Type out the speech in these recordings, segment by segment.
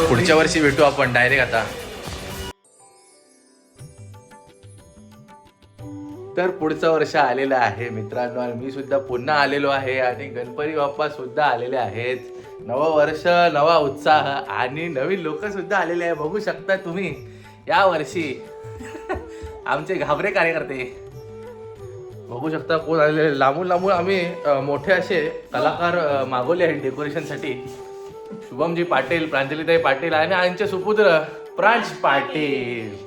पुढच्या वर्षी भेटू आपण डायरेक्ट आता. तर पुढचं वर्ष आलेलं आहे मित्रांनो आणि मी सुद्धा पुन्हा आलेलो आहे आणि गणपती बाप्पा सुद्धा आलेले आहेत. नवं वर्ष, नवा उत्साह आणि नवीन लोक सुद्धा आलेले आहे. बघू शकता तुम्ही या वर्षी आमचे घाबरे कार्यकर्ते बघू शकता कोण आलेले. लांबून लांबून आम्ही मोठे असे कलाकार मागवले आहेत डेकोरेशनसाठी. शुभमजी पाटील, प्रांजलीताई पाटील आणि यांचे सुपुत्र प्रांश पाटील.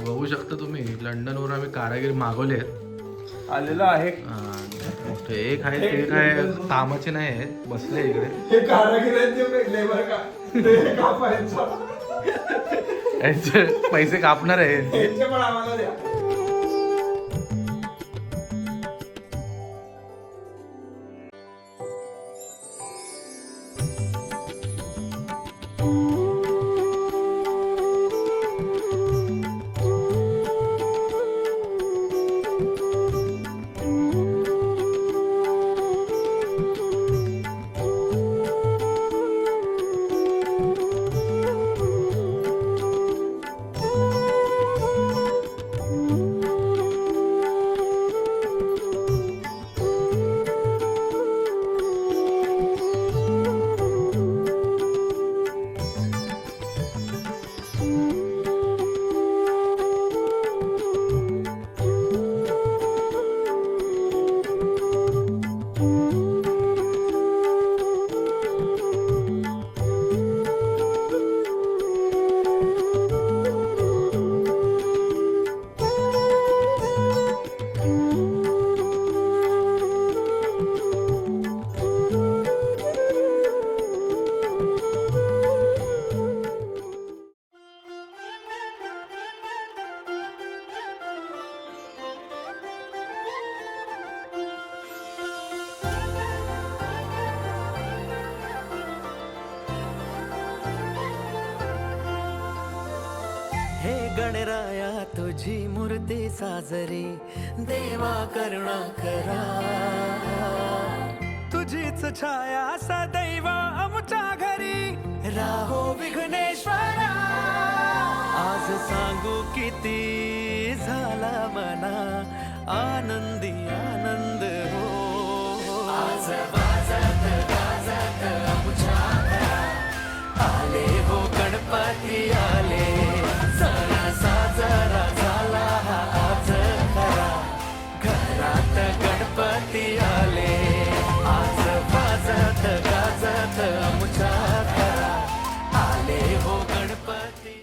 बघू शकता तुम्ही लंडनवरून आम्ही कारागीर मागवले आहेत. आलेला आहे. एक आहे ते काय कामाचे नाही आहेत, बसले इकडे. हे कारागीर आहेत ते भेटले बरं का, ते कापायचं. यांचे पैसे कापणार आहे त्यांचे पण आम्हाला द्या. हे गणराया तुझी मूर्ती साजरी, देवा करुणा करा. तुझीच छाया सदैव आमच्या घरी, राहो विघ्नेश्वरा. आज सांगू किती झाला मना आनंदी आनंद हो. आज वाजत गाजत आमच्या घरात आले हो गणपती आले. सण साजरा झाला हा आज खरा, घरात गणपती आले. आज वाजत गाजत आमच्या घरात आले हो गणपती.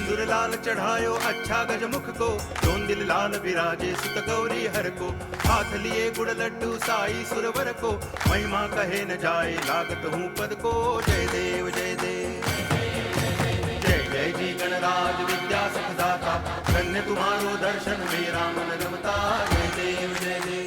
सिंदूर लाल चढ़ायो अच्छा गजमुख को, दोन दिल लाल विराजे सुत गौरी हर को, हाथ लिए गुड़ लड्डू साई सुरवर को, महिमा कहे न जाए लागत हूँ पद को। जय देव जय देव जय जय जी गणराज विद्या सुखदाता, धन्य तुम्हारो दर्शन मेरा मन रमता। जय देव जय देव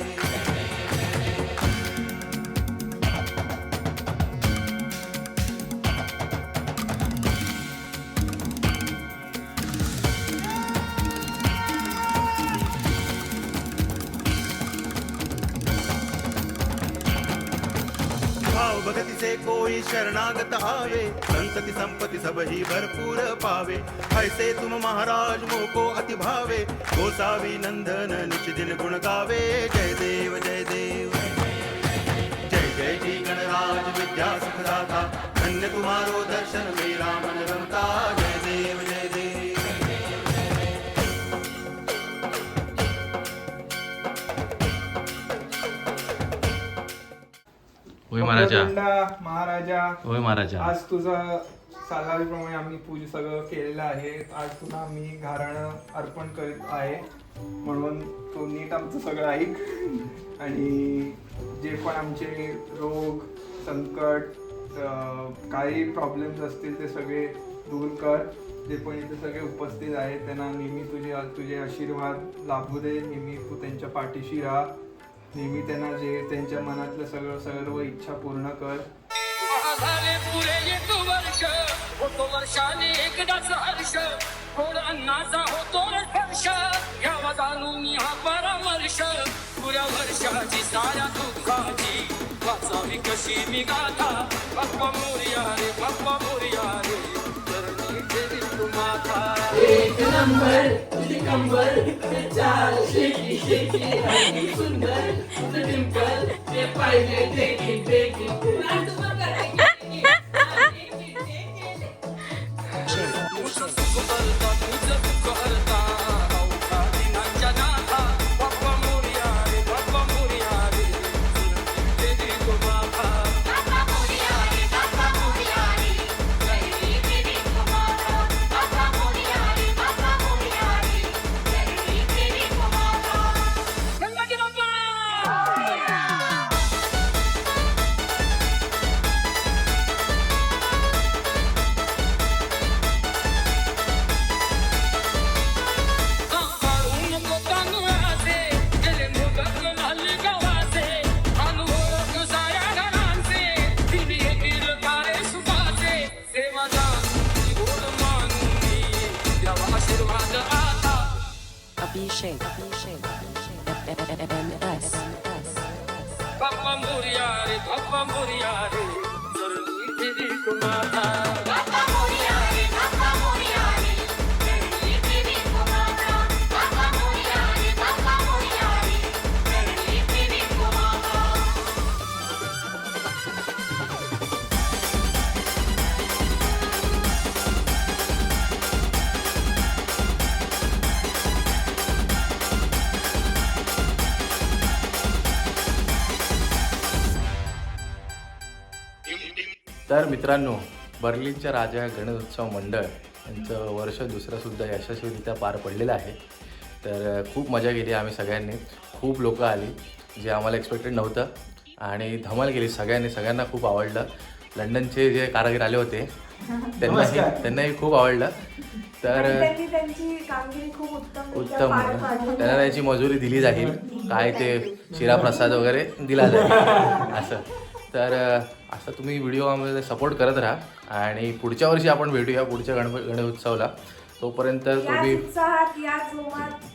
भाव भगति से कोई शरणागत आवे, संतति संपत्ति सब ही भरपूर पावे। ऐसे तुम महाराज मोको अति भावे, गोसावी नंदन निच दिन गुण गावे। जय देव जय देव जय जय जी गणराज विद्या सुखदाता, धन्य तुम्हारो दर्शन मेरा मन रमता। जय देव जय देव होय महाराजा, वक्रतुंड महाराजा, होय महाराजा. आज तुझं सालावीप्रमाणे आम्ही पूजा सगळं केलेलं आहे. आज तुला आम्ही घाराणं अर्पण करीत आहे, म्हणून तू नीट आमचं सगळं ऐक आणि जे पण आमचे रोग संकट काही प्रॉब्लेम्स असतील ते सगळे दूर कर. जे पण इथे सगळे उपस्थित आहेत त्यांना नेहमी तुझे आशीर्वाद लाभू दे. नेहमी तू त्यांच्या पाठीशी राहा. नेहमी त्यांना जे त्यांच्या मनातलं सर्व इच्छा पूर्ण कर. झाले पुरे एक वर्ष होतो वर्षाने एकदाच हर्ष, गोड अन्नाचा होतो स्पर्श, घ्यावा जाणून हा परामर्श. पुऱ्या वर्षाची साऱ्या दुःखाची वाचावी कशी मी गाथा. बाप्पा मोरया रे बाप्पा मोरया रे, करणी देवी तुम्हाला. एक नंबर तुझी कंबर, ते चाल शेकी शेकी आणि सुंदर तुझं डिंपल, ते पाहिजे टेकी टेकी. Abhishek, MS. बाप्पा मोरया रे बाप्पा मोरया रे, करणी देवी तुम्हाला. बाप्पा मोरया रे बाप्पा मोरया रे, करणी देवी तुम्हाला. बाप्पा मोरया रे बाप्पा मोरया रे, करणी देवी तुम्हाला. तर मित्रांनो, बर्लिनच्या राजा गणेशोत्सव मंडळ यांचं वर्ष दुसरं सुद्धा यशस्वीरित्या पार पडलेलं आहे. तर खूप मजा केली आम्ही सगळ्यांनी. खूप लोकं आली जे आम्हाला एक्सपेक्टेड नव्हतं आणि धमाल केली सगळ्यांना खूप आवडलं. लंडनचे जे कारागीर आले होते त्यांनाही खूप आवडलं. तर त्यांची कामगिरी खूप उत्तम, त्यांना त्याची मजुरी दिली जाईल, काय ते शिराप्रसाद वगैरे दिला जाईल असं. तर असं तुम्ही व्हिडिओ आम्हाला सपोर्ट करत राहा आणि पुढच्या वर्षी आपण भेटूया पुढच्या गणेशोत्सवाला. तोपर्यंत तुम्ही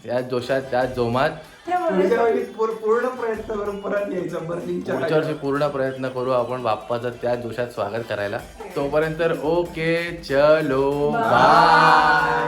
त्याच जोशात त्याच जोमात पुढच्या वेळी पूर्ण प्रयत्न करून परत यायचं बर्लिनच्या पुढच्या वर्षी पूर्ण प्रयत्न करू आपण बाप्पाचं त्याच जोशात स्वागत करायला. तोपर्यंत ओके चलो बाय.